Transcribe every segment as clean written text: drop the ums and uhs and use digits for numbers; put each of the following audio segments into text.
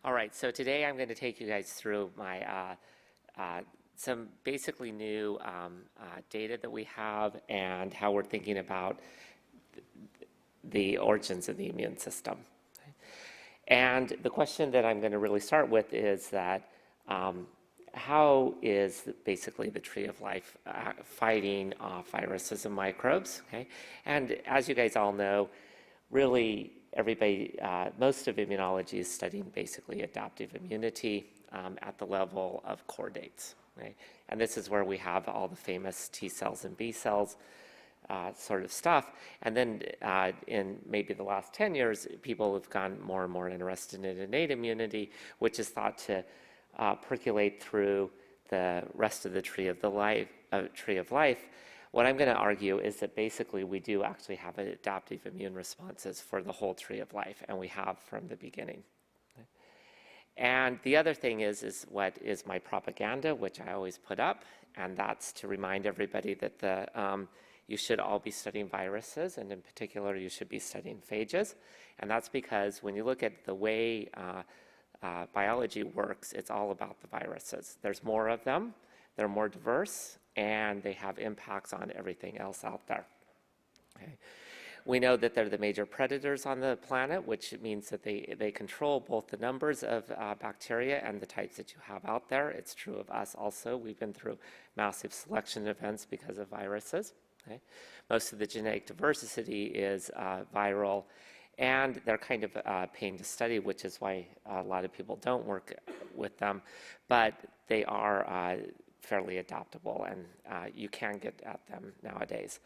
All right, so today I'm going to take you guys through my some basically new data that we have and how we're thinking about the origins of the immune system. And the question that I'm going to really start with is that how is basically the tree of life fighting off viruses and microbes? Okay, and as you guys all know, really everybody, most of immunology is studying basically adaptive immunity at the level of chordates, right? And this is where we have all the famous T cells and B cells sort of stuff. And then in maybe the last 10 years, people have gotten more and more interested in innate immunity, which is thought to percolate through the rest of the tree of life. What I'm going to argue is that basically we do actually have adaptive immune responses for the whole tree of life, and we have from the beginning. And the other thing is what is my propaganda, which I always put up, and that's to remind everybody that you should all be studying viruses, and in particular you should be studying phages. And that's because when you look at the way biology works, it's all about the viruses. There's more of them, they're more diverse, and they have impacts on everything else out there. Okay. We know that they're the major predators on the planet, which means that they control both the numbers of bacteria and the types that you have out there. It's true of us also. We've been through massive selection events because of viruses. Okay. Most of the genetic diversity is viral, and they're kind of a pain to study, which is why a lot of people don't work with them, but they are fairly adaptable, and you can get at them nowadays.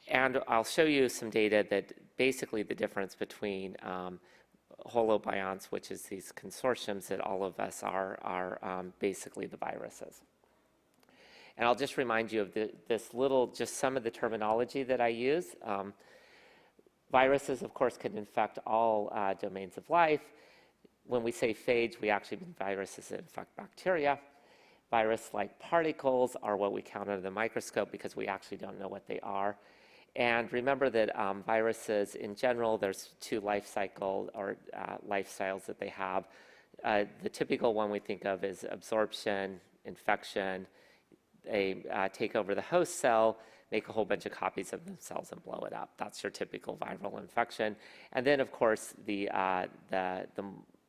And I'll show you some data that basically the difference between holobionts, which is these consortiums that all of us are basically the viruses. And I'll just remind you of just some of the terminology that I use. Viruses, of course, can infect all domains of life. When we say phage, we actually mean viruses that infect bacteria. Virus-like particles are what we count under the microscope because we actually don't know what they are. And remember that viruses in general, there's two life cycle or lifestyles that they have. The typical one we think of is absorption, infection. They take over the host cell, make a whole bunch of copies of themselves and blow it up. That's your typical viral infection. And then, of course,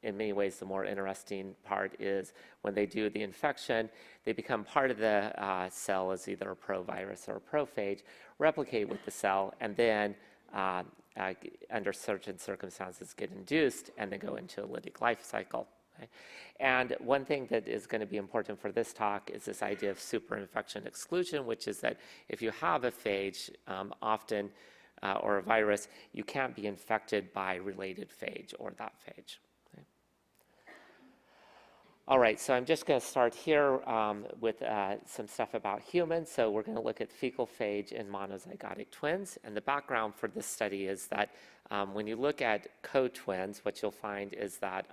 in many ways, the more interesting part is when they do the infection, they become part of the cell as either a provirus or a prophage, replicate with the cell, and then under certain circumstances get induced and then go into a lytic life cycle. Okay? And one thing that is going to be important for this talk is this idea of superinfection exclusion, which is that if you have a phage, often, or a virus, you can't be infected by related phage or that phage. All right, so I'm just going to start here with some stuff about humans. So we're going to look at fecal phage in monozygotic twins. And the background for this study is that when you look at co-twins, what you'll find is that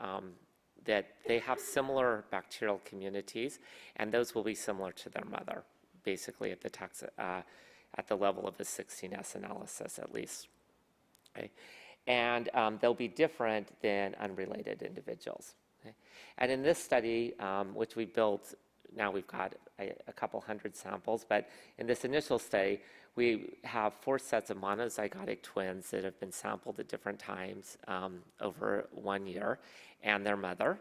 that they have similar bacterial communities, and those will be similar to their mother, basically at the level of the 16S analysis at least. Okay? And they'll be different than unrelated individuals. Okay. And in this study, which we built, now we've got a couple hundred samples, but in this initial study, we have 4 sets of monozygotic twins that have been sampled at different times over 1 year, and their mother,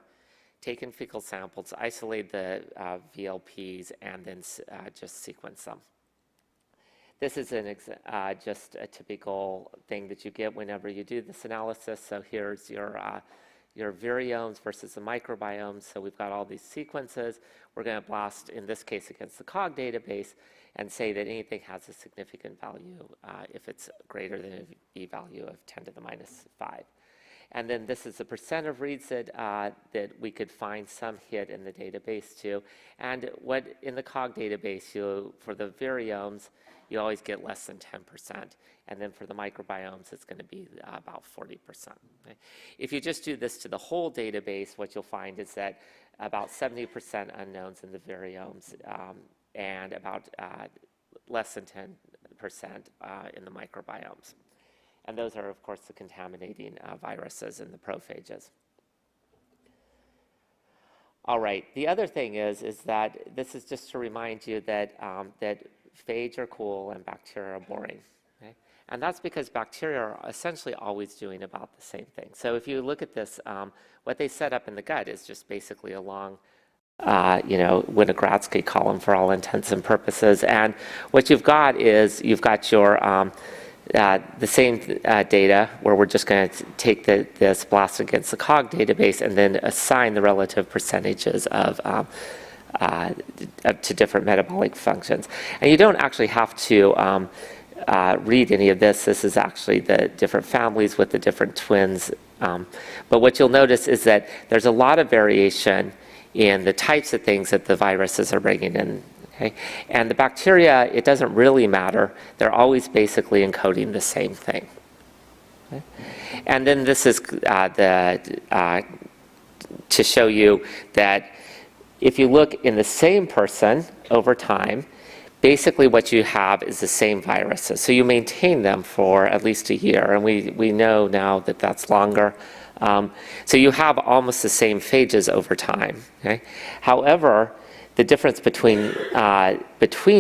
taken fecal samples, isolate the VLPs, and then just sequence them. This is just a typical thing that you get whenever you do this analysis. So here's your viromes versus the microbiomes. So we've got all these sequences. We're going to blast, in this case, against the COG database and say that anything has a significant value if it's greater than a p-value of 10 to the minus 5. And then this is the percent of reads that we could find some hit in the database too. And what in the COG database, for the viromes, you always get less than 10%. And then for the microbiomes, it's going to be about 40%. Okay? If you just do this to the whole database, what you'll find is that about 70% unknowns in the viromes and about less than 10% in the microbiomes. And those are, of course, the contaminating viruses and the prophages. All right, the other thing is that this is just to remind you that, that phage are cool and bacteria are boring. Okay? And that's because bacteria are essentially always doing about the same thing. So if you look at this, what they set up in the gut is just basically a long, Winograd column for all intents and purposes. And what you've got is you've got your the same data where we're just going to take this blast against the COG database and then assign the relative percentages of to different metabolic functions. And you don't actually have to read any of this. This is actually the different families with the different twins. But what you'll notice is that there's a lot of variation in the types of things that the viruses are bringing in. Okay? And the bacteria, it doesn't really matter. They're always basically encoding the same thing. Okay? And then this is to show you that if you look in the same person over time, basically what you have is the same viruses. So you maintain them for at least a year, and we know now that that's longer. So you have almost the same phages over time. Okay? However, the difference between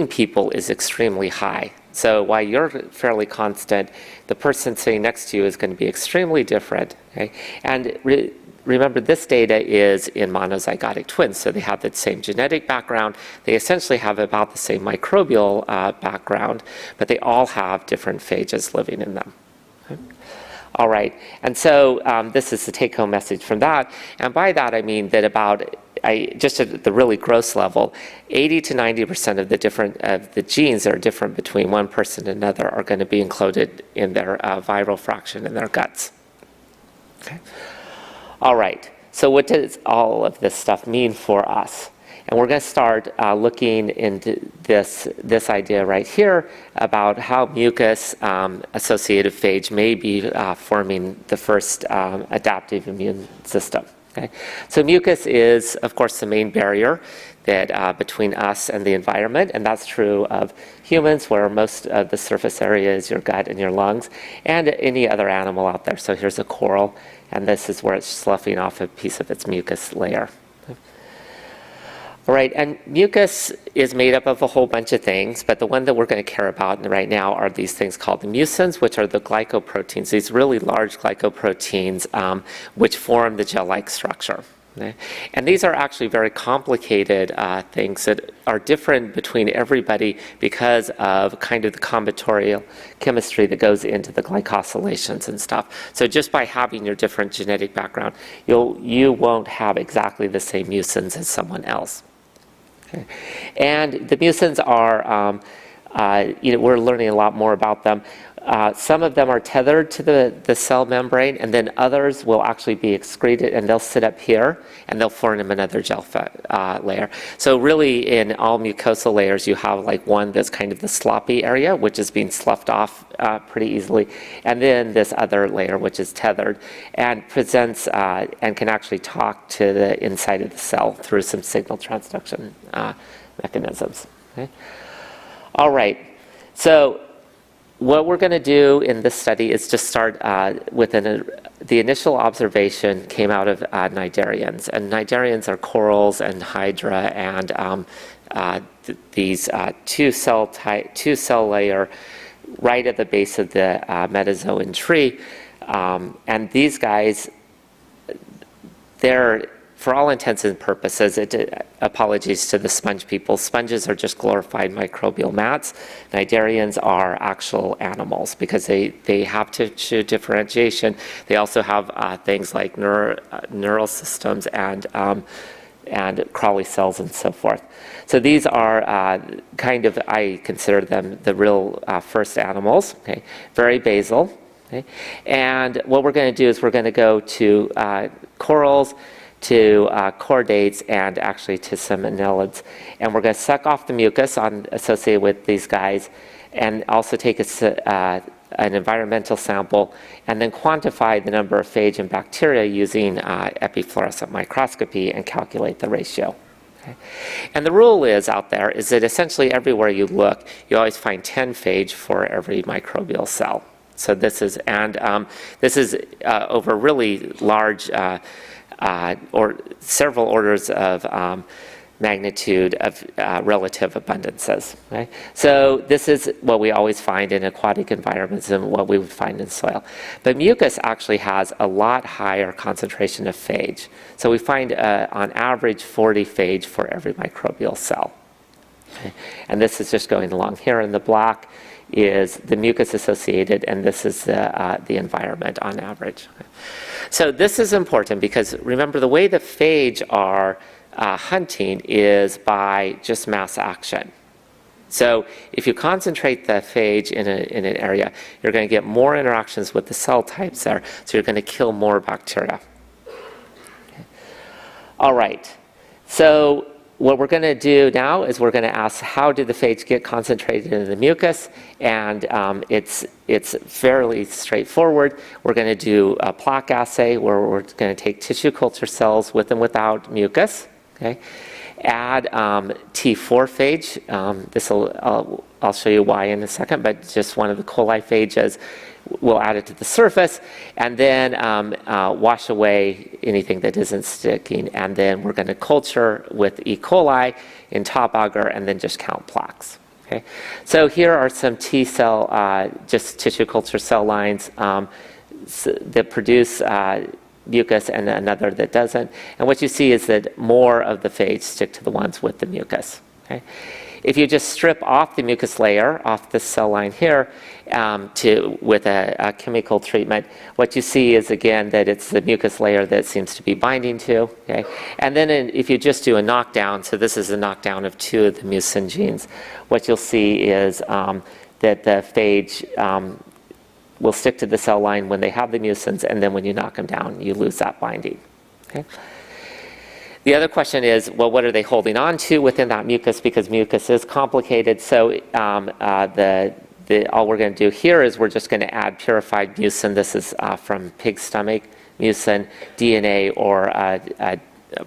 people is extremely high. So while you're fairly constant, the person sitting next to you is going to be extremely different. Okay? And remember, this data is in monozygotic twins, so they have the same genetic background. They essentially have about the same microbial background, but they all have different phages living in them. Okay? All right, and so this is the take-home message from that. And by that, I mean that just at the really gross level, 80 to 90% of the genes that are different between one person and another are going to be included in their viral fraction in their guts. Okay. All right, so what does all of this stuff mean for us? And we're going to start looking into this idea right here about how mucus-associated phage may be forming the first adaptive immune system. Okay? So mucus is, of course, the main barrier that between us and the environment, and that's true of humans, where most of the surface area is your gut and your lungs, and any other animal out there. So here's a coral, and this is where it's sloughing off a piece of its mucus layer. All right, and mucus is made up of a whole bunch of things, but the one that we're going to care about right now are these things called the mucins, which are the glycoproteins, these really large glycoproteins which form the gel-like structure. Okay? And these are actually very complicated things that are different between everybody because of kind of the combinatorial chemistry that goes into the glycosylations and stuff. So just by having your different genetic background, you won't have exactly the same mucins as someone else. Okay. And the mucins are, we're learning a lot more about them. Some of them are tethered to the cell membrane, and then others will actually be excreted, and they'll sit up here, and they'll form another gel layer. So really, in all mucosal layers, you have like one that's kind of the sloppy area, which is being sloughed off pretty easily, and then this other layer, which is tethered, and presents and can actually talk to the inside of the cell through some signal transduction mechanisms. Okay? All right, so what we're going to do in this study is just start with the initial observation came out of cnidarians. And cnidarians are corals and hydra and these two cell layer right at the base of the metazoan tree. And these guys, they're, for all intents and purposes, apologies to the sponge people, sponges are just glorified microbial mats. Cnidarians are actual animals because they have to show differentiation. They also have things like neural systems and Crawley cells and so forth. So these are kind of, I consider them the real first animals, okay? Very basal. Okay? And what we're going to do is we're going to go to corals, to chordates, and actually to some annelids. And we're going to suck off the mucus associated with these guys and also take an environmental sample and then quantify the number of phage and bacteria using epifluorescent microscopy and calculate the ratio. Okay? And the rule is out there is that essentially everywhere you look, you always find 10 phage for every microbial cell. So this is, over really large or several orders of magnitude of relative abundances. Okay? So this is what we always find in aquatic environments and what we would find in soil. But mucus actually has a lot higher concentration of phage. So we find on average 40 phage for every microbial cell. Okay? And this is just going along here in the black is the mucus associated, and this is the environment on average. Okay? So this is important because remember the way the phage are hunting is by just mass action. So if you concentrate the phage in an area, you're going to get more interactions with the cell types there, so you're going to kill more bacteria. Okay. All right, so what we're going to do now is we're going to ask how do the phage get concentrated in the mucus, and it's fairly straightforward. We're going to do a plaque assay where we're going to take tissue culture cells with and without mucus. Okay. Add T4 phage. I'll show you why in a second, but just one of the coli phages. We'll add it to the surface, and then wash away anything that isn't sticking, and then we're going to culture with E. coli in top agar, and then just count plaques. Okay. So here are some T cell, just tissue culture cell lines that produce mucus and another that doesn't. And what you see is that more of the phage stick to the ones with the mucus. Okay? If you just strip off the mucus layer off this cell line here with a chemical treatment, what you see is again that it's the mucus layer that seems to be binding to. Okay? And then if you just do a knockdown, so this is a knockdown of 2 of the mucin genes, what you'll see is that the phage will stick to the cell line when they have the mucins, and then when you knock them down, you lose that binding. Okay? The other question is, well, what are they holding on to within that mucus? Because mucus is complicated. So all we're going to do here is we're just going to add purified mucin. This is from pig stomach mucin, DNA, or a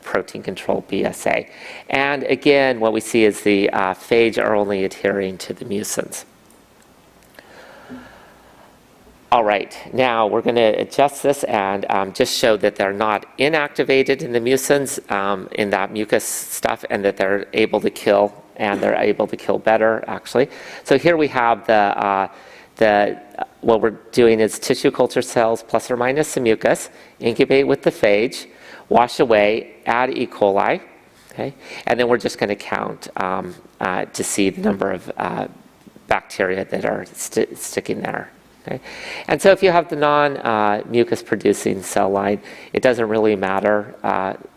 protein-controlled BSA. And again, what we see is the phage are only adhering to the mucins. All right, now we're going to adjust this and just show that they're not inactivated in the mucins, in that mucus stuff, and that they're able to kill, and they're able to kill better, actually. So here we have what we're doing is tissue culture cells plus or minus some mucus, incubate with the phage, wash away, add E. coli, okay? And then we're just going to count to see the number of bacteria that are sticking there. Okay. And so if you have the non-mucus producing cell line, it doesn't really matter,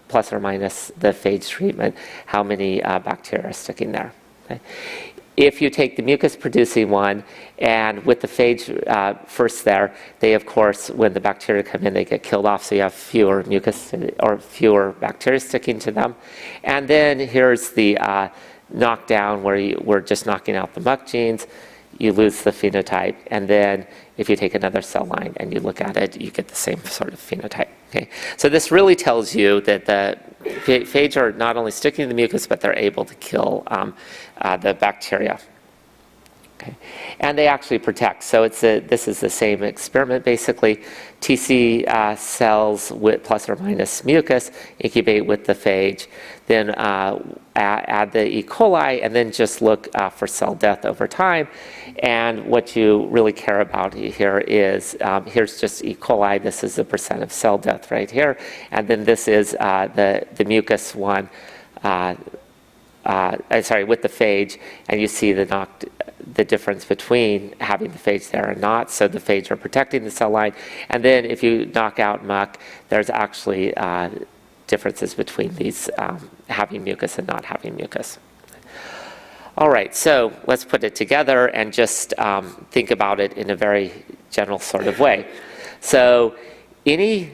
plus or minus the phage treatment, how many bacteria are sticking there. Okay. If you take the mucus producing one, and with the phage first there, they of course, when the bacteria come in, they get killed off, so you have fewer mucus or fewer bacteria sticking to them. And then here's the knockdown where we're just knocking out the muc genes. You lose the phenotype, and then if you take another cell line and you look at it, you get the same sort of phenotype. Okay? So this really tells you that the phage are not only sticking to the mucus, but they're able to kill the bacteria. Okay? And they actually protect. So this is the same experiment, basically. TC cells with plus or minus mucus incubate with the phage, then add the E. coli, and then just look for cell death over time. And what you really care about here is, here's just E. coli. This is the % of cell death right here. And then this is the mucus one, sorry, with the phage. And you see the difference between having the phage there and not. So the phage are protecting the cell line. And then if you knock out muc, there's actually differences between these having mucus and not having mucus. All right, so let's put it together and just think about it in a very general sort of way. So any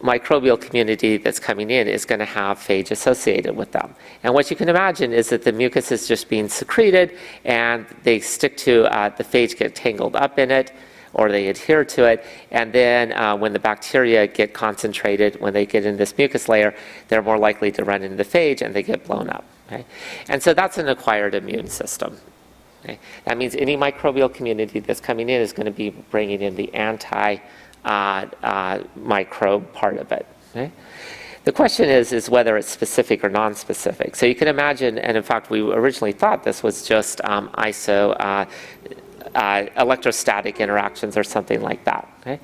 microbial community that's coming in is going to have phage associated with them. And what you can imagine is that the mucus is just being secreted, and they stick to, the phage get tangled up in it, or they adhere to it, and then when the bacteria get concentrated, when they get in this mucus layer, they're more likely to run into the phage and they get blown up. Okay? And so that's an acquired immune system. Okay? That means any microbial community that's coming in is going to be bringing in the anti-microbe part of it. Okay? The question is whether it's specific or non-specific. So you can imagine, and in fact, we originally thought this was just electrostatic interactions or something like that. Okay?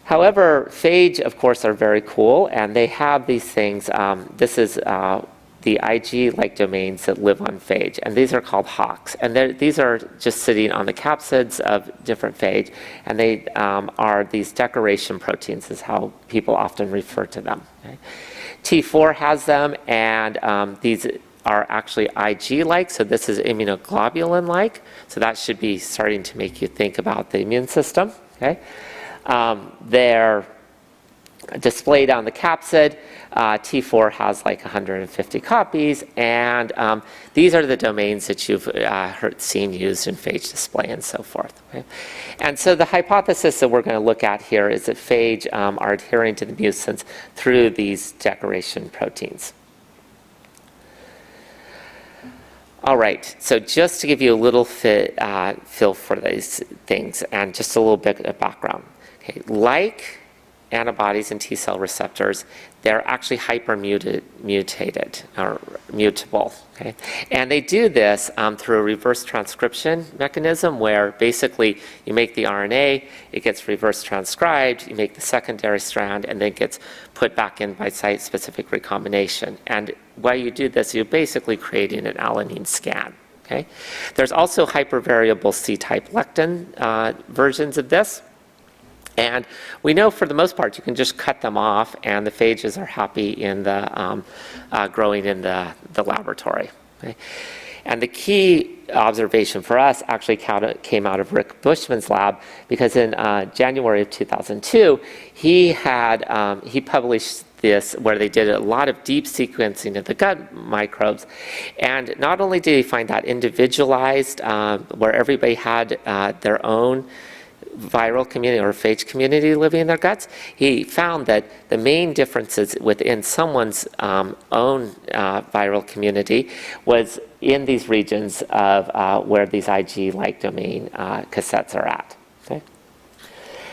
However, phage, of course, are very cool, and they have these things. This is the Ig-like domains that live on phage, and these are called HOCs. And these are just sitting on the capsids of different phage, and they are these decoration proteins is how people often refer to them. Okay? T4 has them, and these are actually Ig-like, so this is immunoglobulin-like, so that should be starting to make you think about the immune system. Okay? They're displayed on the capsid. T4 has like 150 copies, and these are the domains that you've seen used in phage display and so forth. Okay? And so the hypothesis that we're going to look at here is that phage are adhering to the mucins through these decoration proteins. All right, so just to give you a little feel for these things and just a little bit of background. Okay, like antibodies and T-cell receptors, they're actually hypermutated or mutable. Okay? And they do this through a reverse transcription mechanism where basically you make the RNA, it gets reverse transcribed, you make the secondary strand, and then it gets put back in by site-specific recombination. And while you do this, you're basically creating an alanine scan. Okay? There's also hypervariable C-type lectin versions of this. And we know for the most part you can just cut them off, and the phages are happy in the growing in the laboratory. Okay? And the key observation for us actually came out of Rick Bushman's lab, because in January of 2002, he published this where they did a lot of deep sequencing of the gut microbes. And not only did he find that individualized, where everybody had their own viral community or phage community living in their guts, he found that the main differences within someone's own viral community was in these regions of where these Ig-like domain cassettes are at. Okay?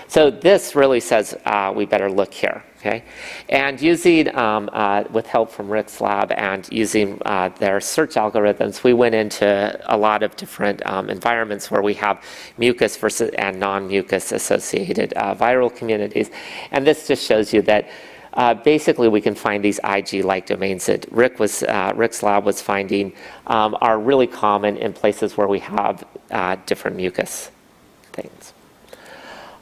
So this really says we better look here. Okay? And using, with help from Rick's lab and using their search algorithms, we went into a lot of different environments where we have mucus versus and non-mucus associated viral communities. And this just shows you that basically we can find these Ig-like domains that Rick's lab was finding are really common in places where we have different mucus things.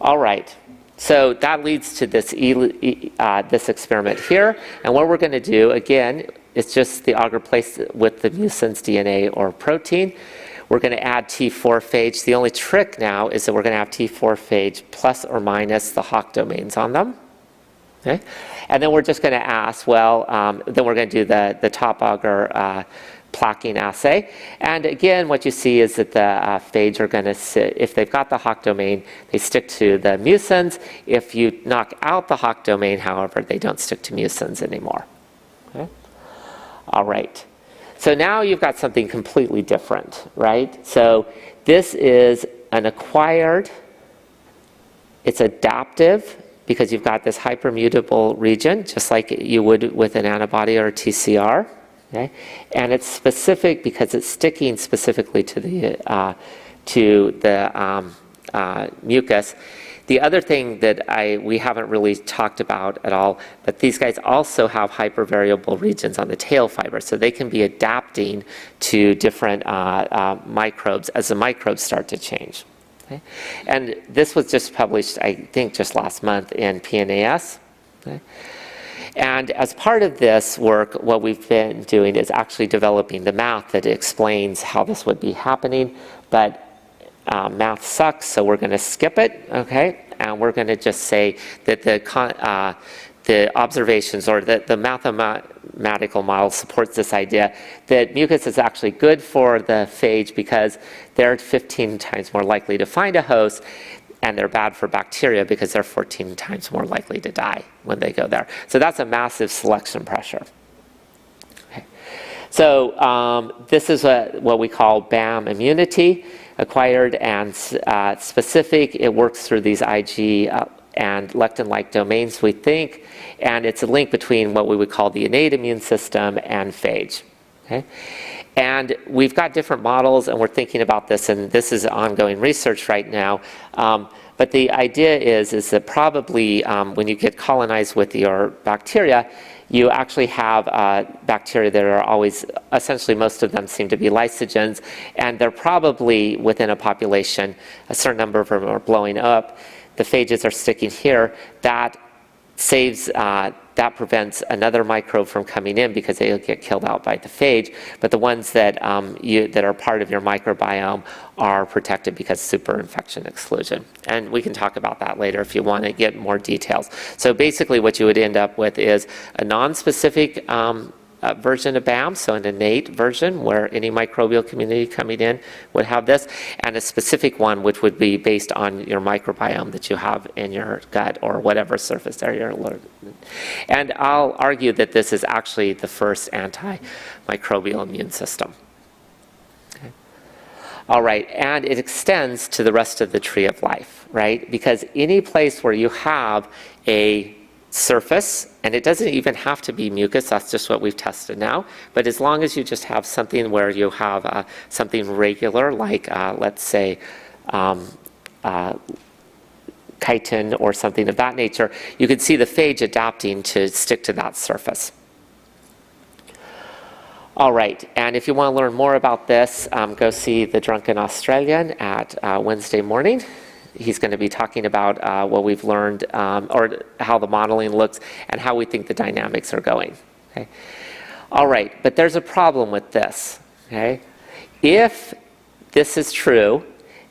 All right. So that leads to this, this experiment here. And what we're going to do, again, is just the agar placed with the mucin's DNA or protein. We're going to add T4 phage. The only trick now is that we're going to have T4 phage plus or minus the HOC domains on them. Okay? And then we're just going to ask, well, then we're going to do the top agar plaquing assay. And again, what you see is that the phage are going to sit, if they've got the HOC domain, they stick to the mucins. If you knock out the HOC domain, however, they don't stick to mucins anymore. Okay? All right. So now you've got something completely different, right? So this is an acquired, it's adaptive, because you've got this hypermutable region, just like you would with an antibody or a TCR. Okay? And it's specific because it's sticking specifically to the mucus. The other thing that we haven't really talked about at all, but these guys also have hypervariable regions on the tail fiber, so they can be adapting to different microbes as the microbes start to change. Okay? And this was just published, I think, just last month in PNAS. Okay? And as part of this work, what we've been doing is actually developing the math that explains how this would be happening. But math sucks, so we're going to skip it, okay? And we're going to just say that the observations or the mathematical model supports this idea that mucus is actually good for the phage because they're 15 times more likely to find a host, and they're bad for bacteria because they're 14 times more likely to die when they go there. So that's a massive selection pressure. Okay. So this is what we call BAM immunity, acquired and specific. It works through these Ig and lectin-like domains, we think, and it's a link between what we would call the innate immune system and phage. Okay? And we've got different models, and we're thinking about this, and this is ongoing research right now. But the idea is that probably when you get colonized with your bacteria, you actually have bacteria that are always, essentially most of them seem to be lysogens, and they're probably within a population, a certain number of them are blowing up. The phages are sticking here. That saves, that prevents another microbe from coming in because they'll get killed out by the phage. But the ones that, that are part of your microbiome are protected because superinfection exclusion. And we can talk about that later if you want to get more details. So basically what you would end up with is a non-specific version of BAM, so an innate version where any microbial community coming in would have this, and a specific one which would be based on your microbiome that you have in your gut or whatever surface area you're allergic. And I'll argue that this is actually the first antimicrobial immune system. Okay. All right, and it extends to the rest of the tree of life, right? Because any place where you have a surface, and it doesn't even have to be mucus, that's just what we've tested now, but as long as you just have something where you have something regular, like let's say chitin or something of that nature, you can see the phage adapting to stick to that surface. All right, and if you want to learn more about this, go see the Drunken Australian at Wednesday morning. He's going to be talking about what we've learned, or how the modeling looks, and how we think the dynamics are going. Okay? All right, but there's a problem with this. Okay? If this is true,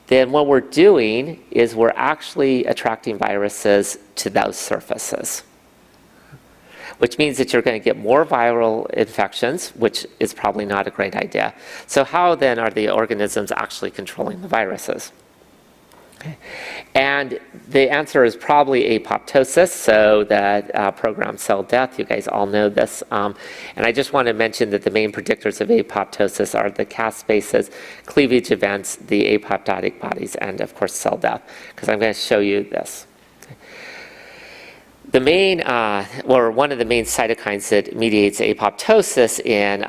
then what we're doing is we're actually attracting viruses to those surfaces, which means that you're going to get more viral infections, which is probably not a great idea. So how then are the organisms actually controlling the viruses? Okay. And the answer is probably apoptosis, so that programmed cell death. You guys all know this. And I just want to mention that the main predictors of apoptosis are the caspases, cleavage events, the apoptotic bodies, and of course cell death, because I'm going to show you this. Okay. The main, or one of the main cytokines that mediates apoptosis in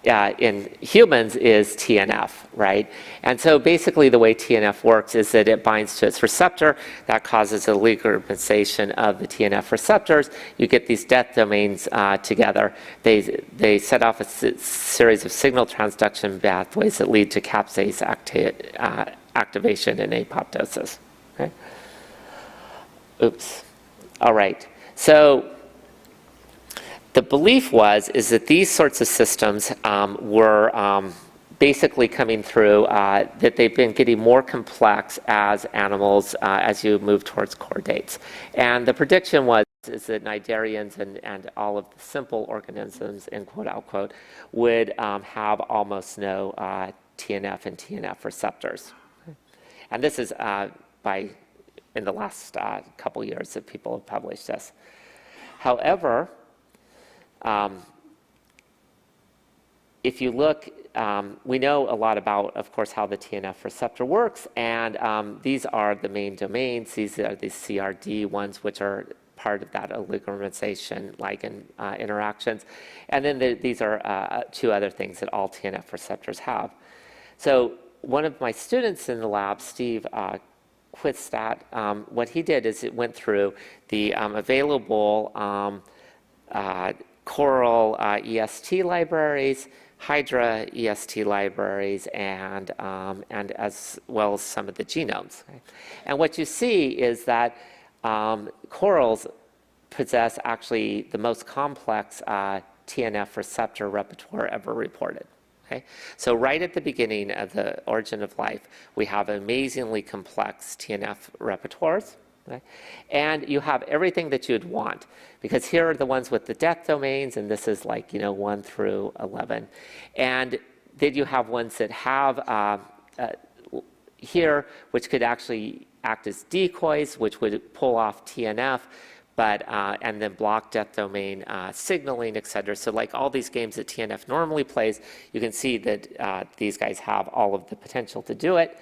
in humans is TNF, right? And so basically the way TNF works is that it binds to its receptor. That causes a legalization of the TNF receptors. You get these death domains together. They set off a series of signal transduction pathways that lead to capsase activation and apoptosis. Okay? Oops. All right. So the belief is that these sorts of systems were basically coming through, that they've been getting more complex as animals as you move towards chordates. And the prediction is that cnidarians and all of the simple organisms, in quote unquote, would have almost no TNF and TNF receptors. And this is in the last couple years that people have published this. However, if you look, we know a lot about, of course, how the TNF receptor works, and these are the main domains. These are the CRD ones, which are part of that oligomerization ligand interactions. And then these are two other things that all TNF receptors have. So one of my students in the lab, Steve Quistat, what he did is it went through the available Coral EST libraries, Hydra EST libraries, and as well as some of the genomes. Okay? And what you see is that corals possess actually the most complex TNF receptor repertoire ever reported. Okay? So right at the beginning of the origin of life, we have amazingly complex TNF repertoires. Okay? And you have everything that you'd want, because here are the ones with the death domains, and this is like, 1 through 11. And then you have ones that have here, which could actually act as decoys, which would pull off TNF, and then block death domain signaling, et cetera. So like all these games that TNF normally plays, you can see that these guys have all of the potential to do it.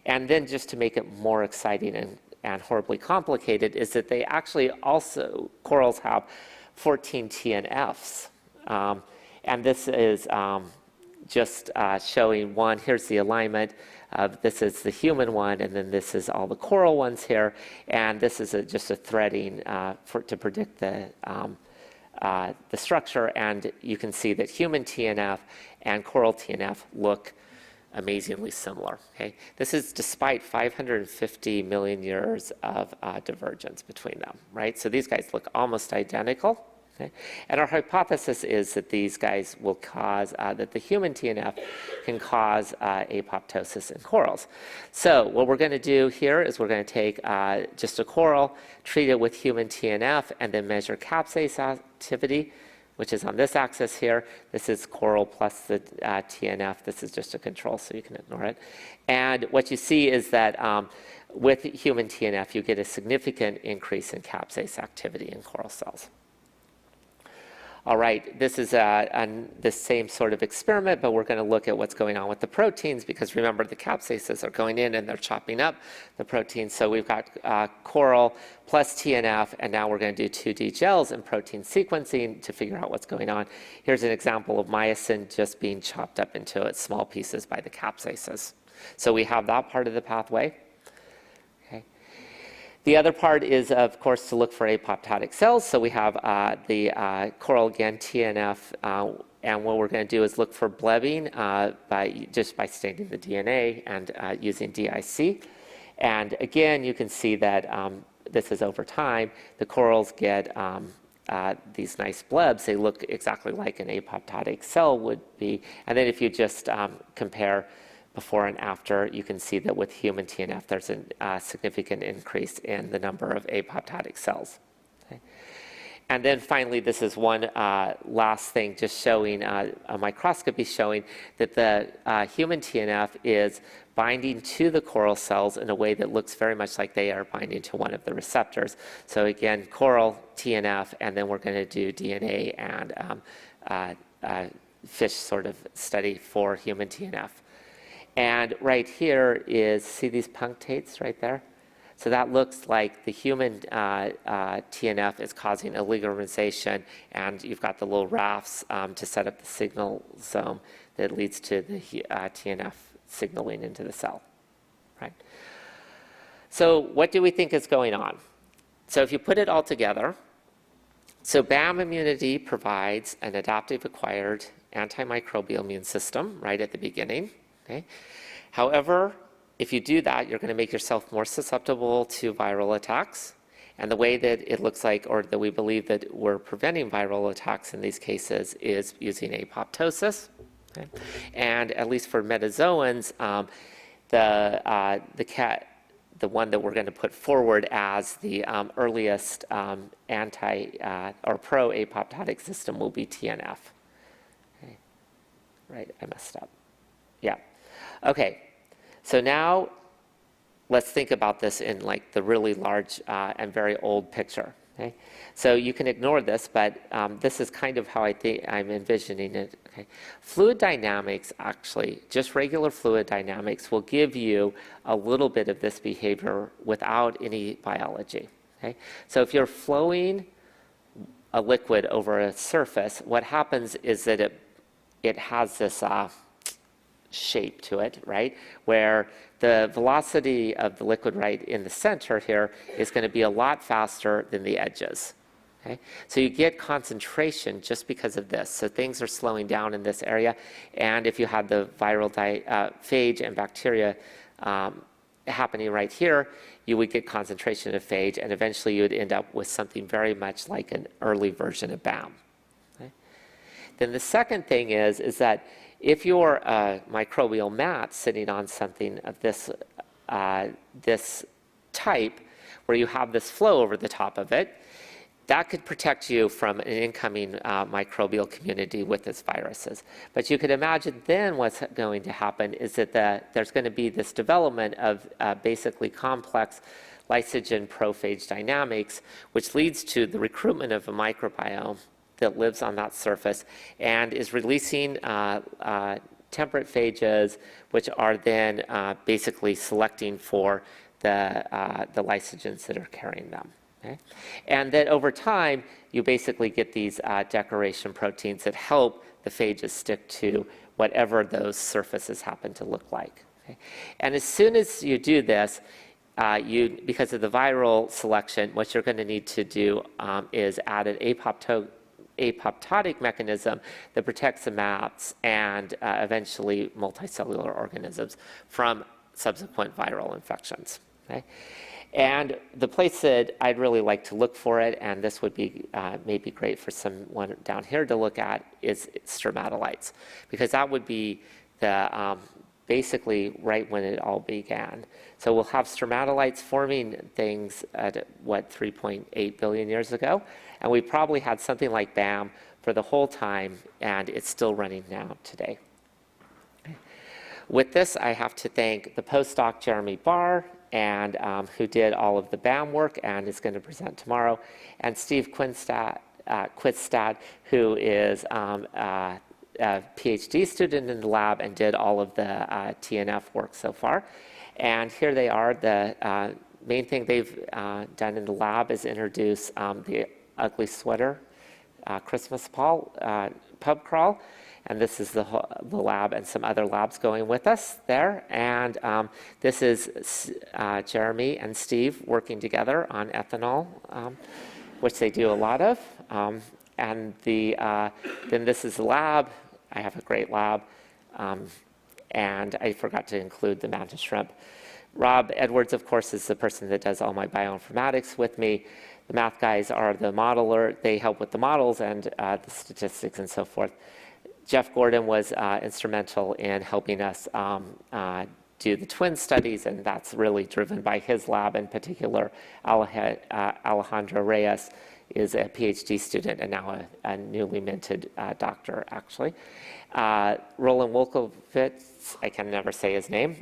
And then just to make it more exciting and horribly complicated is that they actually also, corals have 14 TNFs. And this is just showing one. Here's the alignment. This is the human one, and then this is all the coral ones here. And this is just a threading to predict the structure. And you can see that human TNF and coral TNF look amazingly similar. Okay? This is despite 550 million years of divergence between them, right? So these guys look almost identical. Okay? And our hypothesis is that these guys will cause, that the human TNF can cause apoptosis in corals. So what we're going to do here is we're going to take just a coral, treat it with human TNF, and then measure capsase activity, which is on this axis here. This is coral plus the TNF. This is just a control, so you can ignore it. And what you see is that with human TNF, you get a significant increase in capsase activity in coral cells. All right, this is the same sort of experiment, but we're going to look at what's going on with the proteins, because remember, the capsases are going in and they're chopping up the proteins. So we've got coral plus TNF, and now we're going to do 2D gels and protein sequencing to figure out what's going on. Here's an example of myosin just being chopped up into its small pieces by the capsases. So we have that part of the pathway. The other part is, of course, to look for apoptotic cells. So we have the coral again, TNF, and what we're going to do is look for blebbing just by staining the DNA and using DIC. And again, you can see that this is over time. The corals get these nice blebs. They look exactly like an apoptotic cell would be. And then if you just compare before and after, you can see that with human TNF, there's a significant increase in the number of apoptotic cells. Okay. And then finally, this is one last thing, just showing a microscopy showing that the human TNF is binding to the coral cells in a way that looks very much like they are binding to one of the receptors. So again, coral, TNF, and then we're going to do DNA and fish sort of study for human TNF. And right here is, see these punctates right there? So that looks like the human TNF is causing oligomerization, and you've got the little rafts to set up the signalsome that leads to the TNF signaling into the cell, right? So what do we think is going on? So if you put it all together, so BAM immunity provides an adaptive acquired antimicrobial immune system right at the beginning. Okay. However, if you do that, you're going to make yourself more susceptible to viral attacks. And the way that it looks like, or that we believe that we're preventing viral attacks in these cases, is using apoptosis. Okay. And at least for metazoans, the one that we're going to put forward as the earliest or pro-apoptotic system will be TNF. Okay. Right, I messed up. Yeah. Okay, so now let's think about this in like the really large and very old picture. Okay, so you can ignore this, but this is kind of how I'm envisioning it. Okay, fluid dynamics, actually, just regular fluid dynamics will give you a little bit of this behavior without any biology. Okay, so if you're flowing a liquid over a surface, what happens is that it has this shape to it, right? Where the velocity of the liquid right in the center here is going to be a lot faster than the edges. Okay? So you get concentration just because of this. So things are slowing down in this area. And if you had the viral phage and bacteria happening right here, you would get concentration of phage, and eventually you would end up with something very much like an early version of BAM. Okay? Then the second thing is that if you're a microbial mat sitting on something of this type, where you have this flow over the top of it, that could protect you from an incoming microbial community with its viruses. But you could imagine then what's going to happen is that there's going to be this development of basically complex lysogen prophage dynamics, which leads to the recruitment of a microbiome that lives on that surface and is releasing temperate phages, which are then basically selecting for the lysogens that are carrying them. Okay? And then over time, you basically get these decoration proteins that help the phages stick to whatever those surfaces happen to look like. Okay? And as soon as you do this, because of the viral selection, what you're going to need to do is add an apoptotic mechanism that protects the mats and eventually multicellular organisms from subsequent viral infections. Okay? And the place that I'd really like to look for it, and this would be maybe great for someone down here to look at, is stromatolites, because that would be the basically right when it all began. So we'll have stromatolites forming things at, 3.8 billion years ago, and we probably had something like BAM for the whole time, and it's still running now today. With this, I have to thank the postdoc Jeremy Barr, and who did all of the BAM work and is going to present tomorrow, and Steve Quistad, who is a PhD student in the lab and did all of the TNF work so far. And here they are. The main thing they've done in the lab is introduce the ugly sweater Christmas pub crawl. And this is the lab and some other labs going with us there. And this is Jeremy and Steve working together on ethanol, which they do a lot of. And then this is the lab. I have a great lab. And I forgot to include the mantis shrimp. Rob Edwards, of course, is the person that does all my bioinformatics with me. The math guys are the modeler. They help with the models and the statistics and so forth. Jeff Gordon was instrumental in helping us do the twin studies, and that's really driven by his lab in particular. Alejandro Reyes is a PhD student and now a newly minted doctor, actually. Roland Wolkowitz, I can never say his name,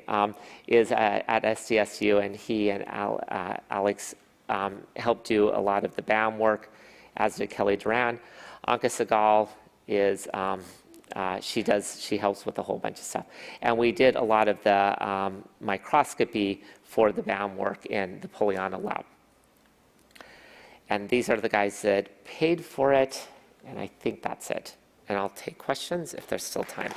is at SDSU, and he and Alex helped do a lot of the BAM work, as did Kelly Duran. Anka Segal is she helps with a whole bunch of stuff. And we did a lot of the microscopy for the BAM work in the Poliana lab. And these are the guys that paid for it, and I think that's it. And I'll take questions if there's still time.